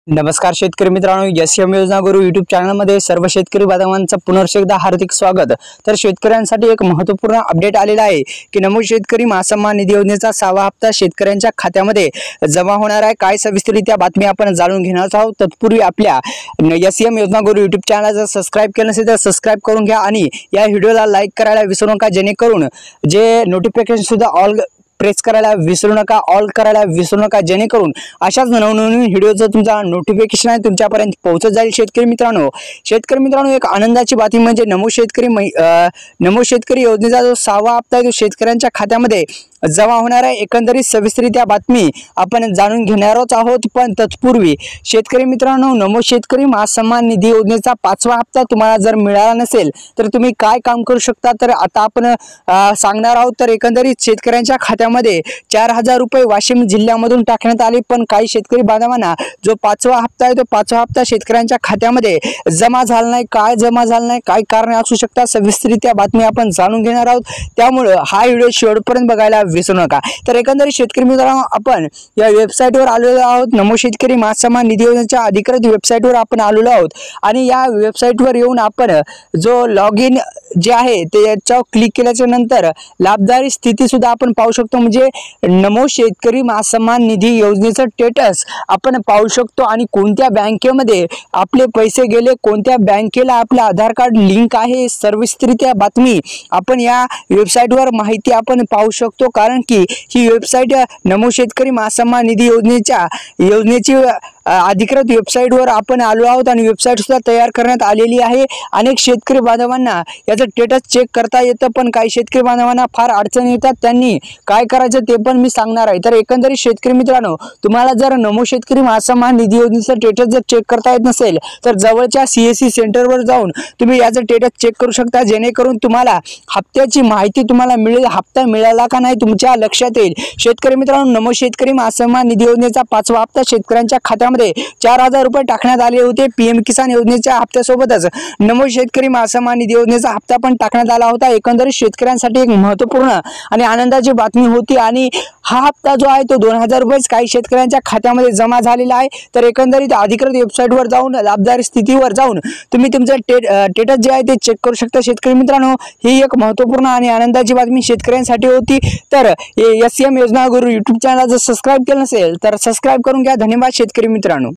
नमस्कार शेतकरी मित्रांनो, एसएम योजना गुरु यूट्यूब चॅनलमध्ये सर्व शेतकरी बांधवांचं पुनर्ष एकदा हार्दिक स्वागत। तर शेतकऱ्यांसाठी एक महत्त्वपूर्ण अपडेट आलेला आहे की नमूद शेतकरी महासन्मान निधी योजनेचा 6वा हप्ता शेतकऱ्यांच्या खात्यामध्ये जमा होणार आहे। काय सविस्तररित्या बातमी आपण जाणून घेणार आहोत। तत्पूर्वी आपल्या एसएम योजना गुरु यूट्यूब चॅनलला सबस्क्राइब केलं नसेल तर सबस्क्राइब करून घ्या आणि या व्हिडिओला लाईक करायला विसरू नका, जेणेकरून जे नोटिफिकेशन सुद्धा ऑल प्रेस करायला विसरू नका, ऑल करायला विसरू नका, जेणेकरून अशाच नवनवीन व्हिडिओचं तुमचा नोटिफिकेशन आहे तुमच्यापर्यंत पोहोचत जाईल। शेतकरी मित्रांनो एक आनंदाची बातमी म्हणजे नमूद शेतकरी योजनेचा जो 6वा हप्ता आहे तो शेतकऱ्यांच्या खात्यामध्ये जमा होणार आहे। एकंदरीत सविस्तररित्या बातमी आपण जाणून घेणारच आहोत। पण तत्पूर्वी शेतकरी मित्रांनो, नमूद शेतकरी महासन्मान निधी योजनेचा 5वा हप्ता तुम्हाला जर मिळाला नसेल तर तुम्ही काय काम करू शकता, तर आता आपण सांगणार आहोत। तर एकंदरीत शेतकऱ्यांच्या खात्यामध्ये 4000 रुपये वाशिम जिल्ह्यामधून टाकण्यात आले, पण काही शेतकरी बांधवांना जो 5वा हप्ता आहे तो 5वा हप्ता शेतकऱ्यांच्या खात्यामध्ये जमा झाला नाही। काय जमा झाला नाही, काय कारण असू शकतात, सविस्तररित्या बातमी आपण जाणून घेणार आहोत। त्यामुळे हा व्हिडिओ शेवटपर्यंत बघायला विसरू नका। तर एकंदरीत शेतकरी मित्रांनो, आपण या वेबसाईटवर आलेलो आहोत। नमूद शेतकरी महासन्मान निधी योजनेच्या अधिकृत वेबसाईटवर आपण आलेलो आहोत आणि या वेबसाईटवर येऊन आपण जो लॉग इन जे आहे ते याच्यावर क्लिक केल्याच्या नंतर लाभदारी स्थिती सुद्धा आपण पाहू शकतो। म्हणजे नमूद शेतकरी महासन्मान निधी योजनेचं स्टेटस आपण पाहू शकतो आणि कोणत्या बँकेमध्ये आपले पैसे गेले, कोणत्या बँकेला आपलं आधार कार्ड लिंक आहे, सविस्तररित्या बातमी आपण या वेबसाईटवर माहिती आपण पाहू शकतो। कारण की ही वेबसाईट नमूद शेतकरी महासन्मान निधी योजनेची अधिकृत वेबसाईटवर आपण आलो आहोत आणि वेबसाईट सुद्धा तयार करण्यात आलेली आहे। अनेक शेतकरी बांधवांना याचं स्टेटस चेक करता येतं, पण काही शेतकरी बांधवांना फार अडचण येतात, त्यांनी काय करायचं ते पण मी सांगणार आहे। तर एकंदरीत शेतकरी मित्रांनो, तुम्हाला जर नमूद शेतकरी महासन्मान निधी योजनेचं स्टेटस जर चेक करता येत नसेल तर जवळच्या सीएससी सेंटरवर जाऊन तुम्ही याचं स्टेटस चेक करू शकता, जेणेकरून तुम्हाला हप्त्याची माहिती तुम्हाला मिळेल, हप्ता मिळाला का नाही तुमच्या लक्षात येईल। शेतकरी मित्रांनो, नमूद शेतकरी महासन्मान निधी योजनेचा 5वा हप्ता शेतकऱ्यांच्या खात्यामध्ये 4000 रुपये टाकण्यात आले होते। पीएम किसान योजनेच्या हप्त्यासोबतच नमूद शेतकरी महासन्मान निधी योजनेचा हप्ता पण टाकण्यात आला होता। एकंदरीत शेतकऱ्यांसाठी एक महत्त्वपूर्ण आणि आनंदाची बातमी होती आणि हा हप्ता जो आहे तो 2000 रुपये काही शेतकऱ्यांच्या खात्यामध्ये जमा झालेला आहे। तर एकंदरीत अधिकृत वेबसाईटवर जाऊन लाभदारी स्थितीवर जाऊन तुम्ही तुमचं स्टेटस जे आहे ते चेक करू शकता। शेतकरी मित्रांनो, ही एक महत्त्वपूर्ण आणि आनंदाची बातमी शेतकऱ्यांसाठी होती। तर एसएम योजना गुरु यूट्यूब चॅनलला जर सबस्क्राइब केलं नसेल तर सबस्क्राइब करून घ्या। धन्यवाद शेतकरी मित्रांनो।